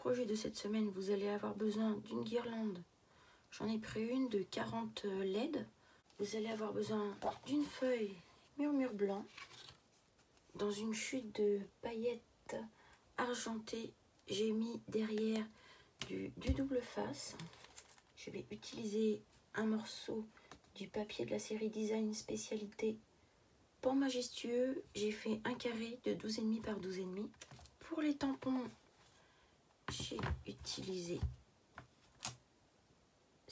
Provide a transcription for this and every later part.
projet de cette semaine, vous allez avoir besoin d'une guirlande. J'en ai pris une de 40 LED. Vous allez avoir besoin d'une feuille murmure blanc dans une chute de paillettes argentées. J'ai mis derrière du double face. Je vais utiliser un morceau du papier de la série Design Spécialité Pan Majestueux. J'ai fait un carré de 12,5 par 12,5. Pour les tampons, j'ai utilisé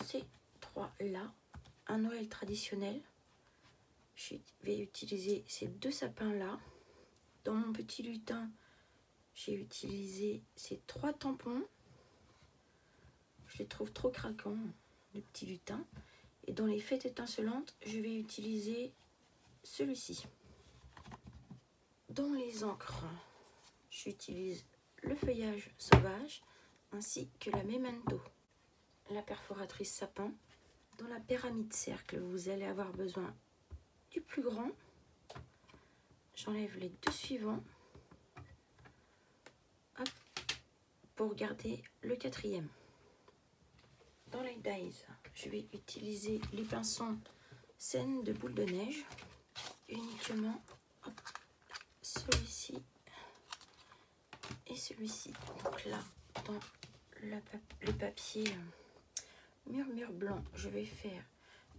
ces trois là, un Noël traditionnel. Je vais utiliser ces deux sapins là. Dans mon petit lutin, j'ai utilisé ces trois tampons. Je les trouve trop craquants, les petits lutins. Et dans les fêtes étincelantes, je vais utiliser celui-ci. Dans les encres, j'utilise le feuillage sauvage ainsi que la Memento. La perforatrice sapin. Dans la pyramide cercle, vous allez avoir besoin du plus grand. J'enlève les deux suivants. Hop, pour garder le quatrième. Dans les dies, je vais utiliser les pinceaux scène de boule de neige. Uniquement celui-ci et celui-ci. Donc là, dans le papier murmure blanc, je vais faire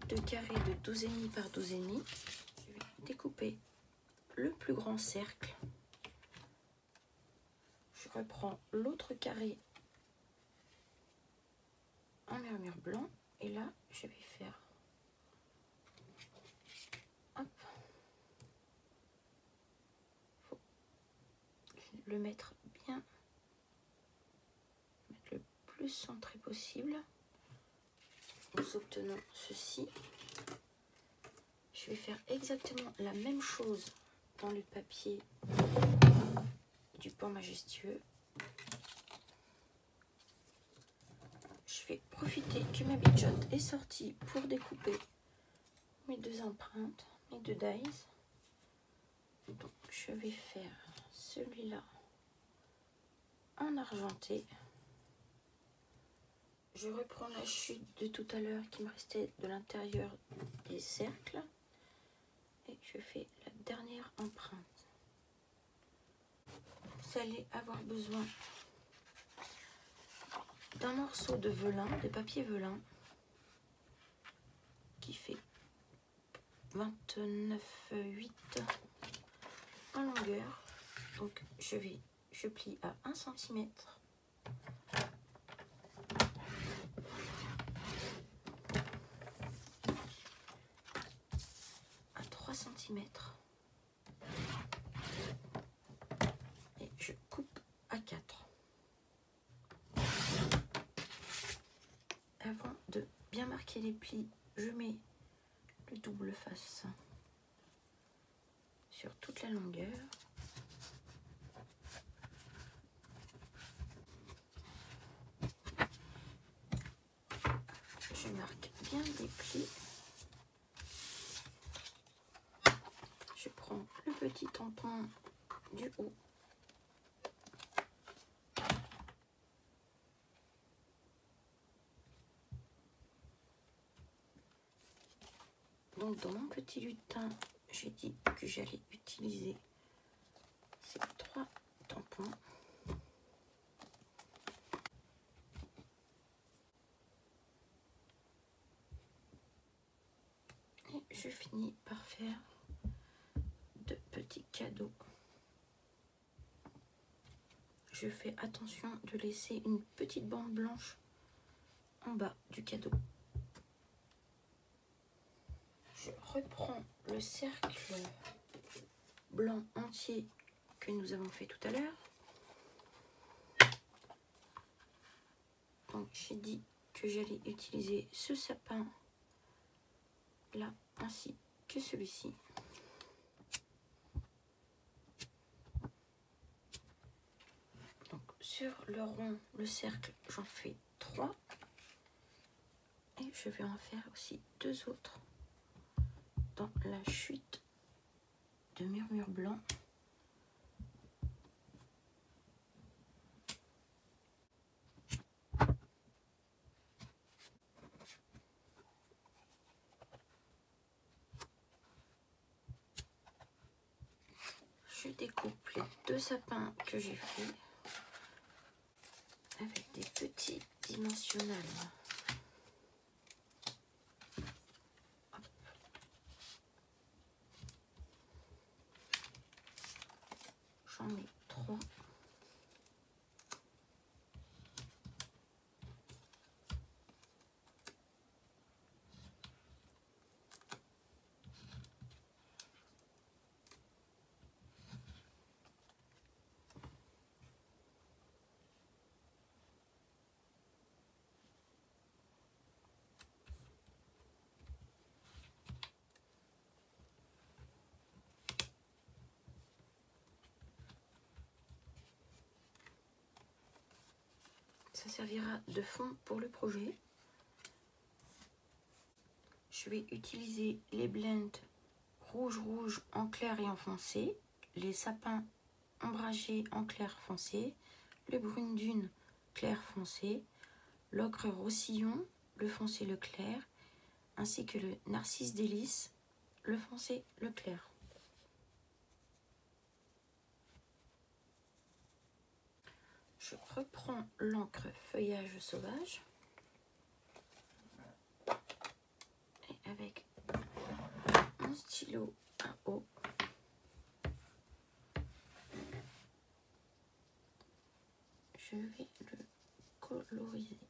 deux carrés de 12,5 par 12,5. Je vais découper le plus grand cercle. Je reprends l'autre carré en murmure blanc et là je vais faire hop, faut le mettre bien, mettre le plus centré possible. Nous obtenons ceci. Je vais faire exactement la même chose dans le papier du Pan Majestueux. Je vais profiter que ma bichotte est sortie pour découper mes deux empreintes, mes deux dies. Donc je vais faire celui-là en argenté. Je reprends la chute de tout à l'heure qui me restait de l'intérieur des cercles et je fais la dernière empreinte. Vous allez avoir besoin d'un morceau de velin, de papier velin qui fait 29,8 en longueur. Donc je plie à 1 cm. À 3 cm. Et je coupe à 4. Avant de bien marquer les plis, je mets le double face sur toute la longueur. Je marque bien les plis. Je prends le petit tampon du haut. Donc dans mon petit lutin, j'ai dit que j'allais utiliser ces trois tampons. Et je finis par faire de petits cadeaux. Je fais attention de laisser une petite bande blanche en bas du cadeau. Je reprends le cercle blanc entier que nous avons fait tout à l'heure. Donc j'ai dit que j'allais utiliser ce sapin là ainsi que celui-ci. Donc sur le rond, le cercle, j'en fais 3 et je vais en faire aussi 2 autres dans la chute de murmure blanc. je découpe les 2 sapins que j'ai fait avec des petits dimensionnels. J'en mets 3. Ça servira de fond pour le projet. Je vais utiliser les blends rouge en clair et en foncé, les sapins ombragés en clair foncé, le brune dune clair foncé, l'ocre roussillon, le foncé le clair, ainsi que le narcisse délice, le foncé le clair. Je reprends l'encre feuillage sauvage et avec mon stylo à eau, je vais le coloriser.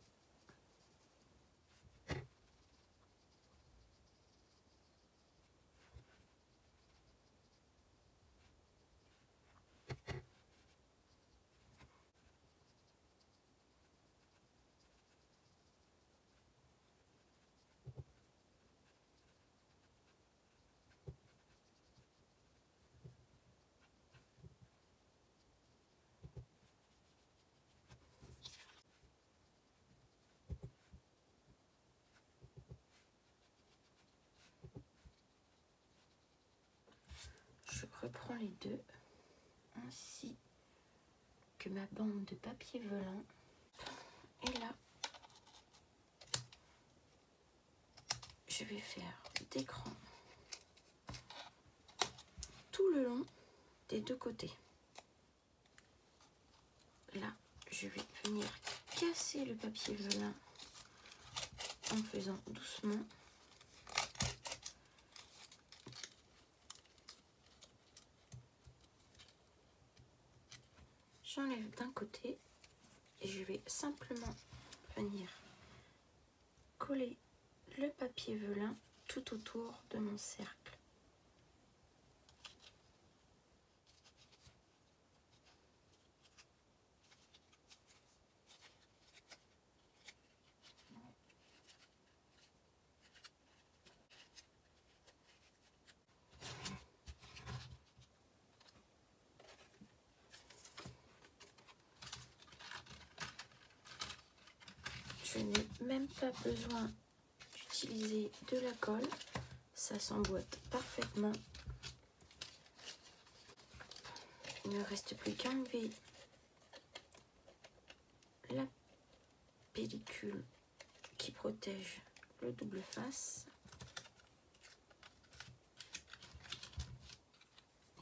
Je reprends les deux, ainsi que ma bande de papier velin. Et là, je vais faire des crans tout le long des 2 côtés. Là, je vais venir casser le papier velin en faisant doucement. J'enlève d'un côté et je vais simplement venir coller le papier velin tout autour de mon cercle. Je n'ai même pas besoin d'utiliser de la colle, ça s'emboîte parfaitement. Il ne reste plus qu'à enlever la pellicule qui protège le double face.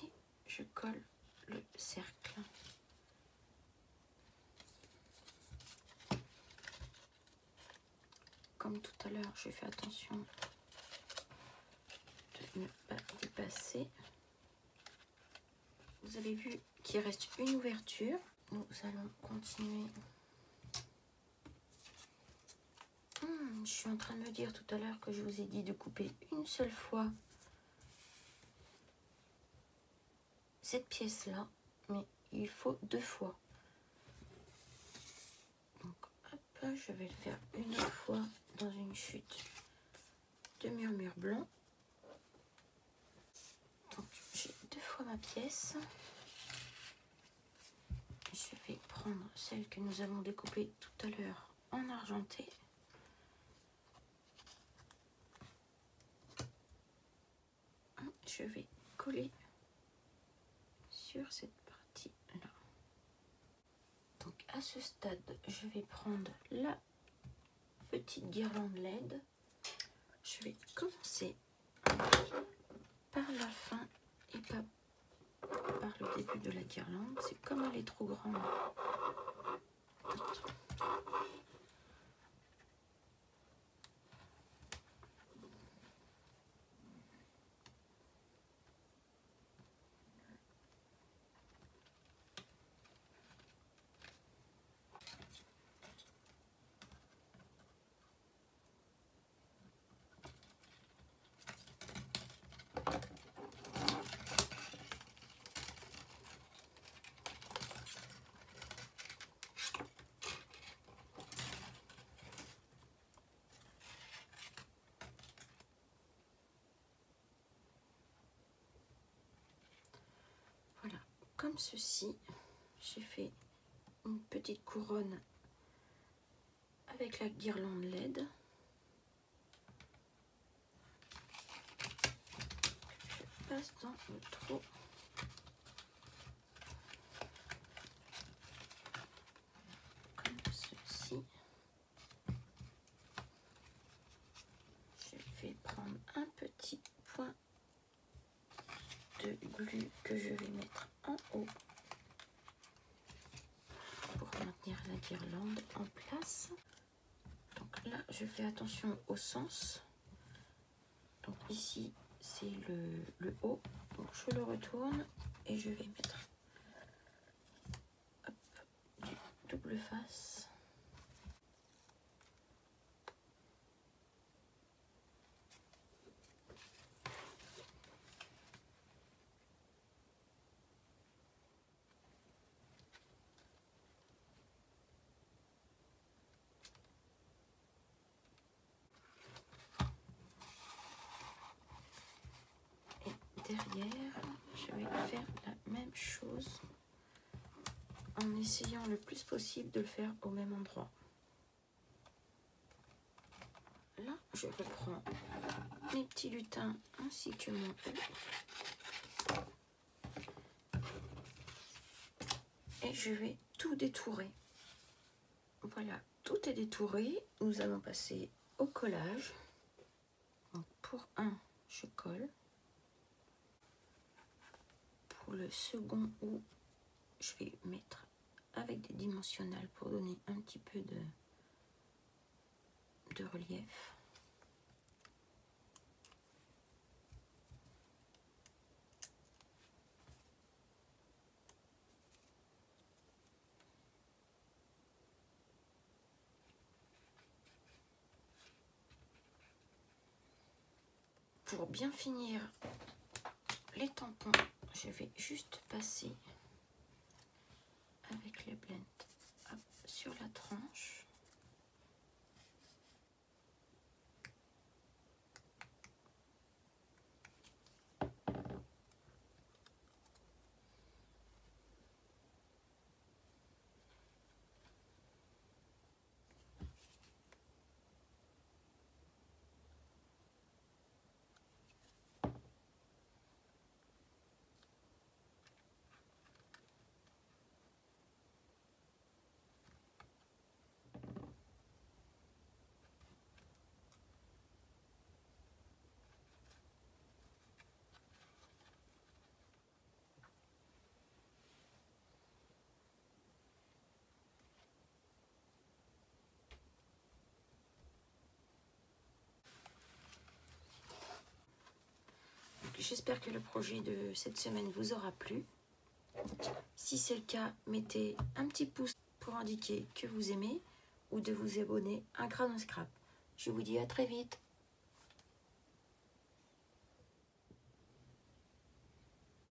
Et je colle le cercle. Comme tout à l'heure, je fais attention de ne pas dépasser. Vous avez vu qu'il reste une ouverture. Nous allons continuer. Je suis en train de me dire tout à l'heure que je vous ai dit de couper une seule fois cette pièce-là, mais il faut 2 fois. Donc, hop, je vais le faire une autre fois dans une chute de murmure blanc. Donc, j'ai 2 fois ma pièce. Je vais prendre celle que nous avons découpée tout à l'heure en argenté. Je vais coller sur cette partie-là. Donc à ce stade, je vais prendre la petite guirlande LED. Je vais commencer par la fin et pas par le début de la guirlande. C'est comme elle est trop grande. Voilà, comme ceci, j'ai fait une petite couronne avec la guirlande LED. Je passe dans le trou. Comme ceci. Je vais prendre un petit point de glu que je vais mettre en haut pour maintenir la guirlande en place. Donc là, je fais attention au sens. Donc ici, c'est le haut. Donc je le retourne et je vais mettre hop, du double face. Derrière, je vais faire la même chose en essayant le plus possible de le faire au même endroit. Là, je reprends mes petits lutins ainsi que mon haut et je vais tout détourer. Voilà, tout est détouré. Nous allons passer au collage. Donc pour un, je colle. Pour le second haut, je vais mettre avec des dimensionnels pour donner un petit peu de relief. Pour bien finir les tampons, je vais juste passer avec les blends sur la tranche. J'espère que le projet de cette semaine vous aura plu. Si c'est le cas, mettez un petit pouce pour indiquer que vous aimez ou de vous abonner à Grain Scrap. Je vous dis à très vite.